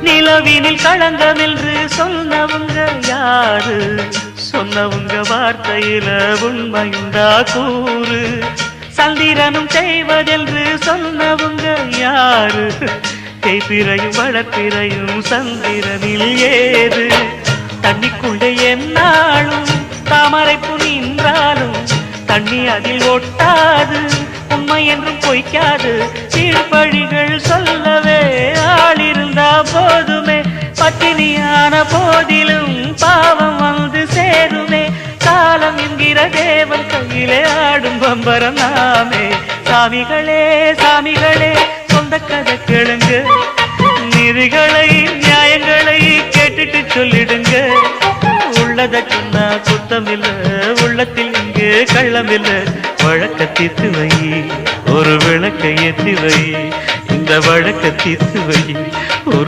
நிலவினில் களங்கம் என்று சொன்னவங்க யாரு? சொன்னவங்க வார்த்தையில உண்மையுண்டா கூறு? சந்திரனும் செய்வதென்று சொன்னவங்க யாரு? தேய்பிரையும் வளர்ப்பிரையும் சந்திரனில் ஏது? தண்ணிக்குள்ளே என்னாலும் தாமரைப்பு நின்றாலும் தண்ணி அதில் ஒட்டாது, உண்மை என்றும் பொய்க்காது. சீர்பழிகள் சொல்லவே ஆள் இருந்தா போதுமே, பட்டினியான போதிலும் பாவம் வந்து சேருமே. காலம் என்கிற தேவன் கையிலே ஆடும் பம்பரம் நாமே. சாமிகளே சாமிகளே சொந்த கதை கேளுங்க, நீதிகளை நியாயங்களை கேட்டுட்டு சொல்லிடுங்க. உள்ளத சொன்னா குத்தமில்ல, உள்ளத்தில் இங்கு கள்ளமில்ல. வழக்க தீர்த்து வை, ஒரு விளக்கை ஏற்றி வை, இந்த வழக்க தீர்த்து வை.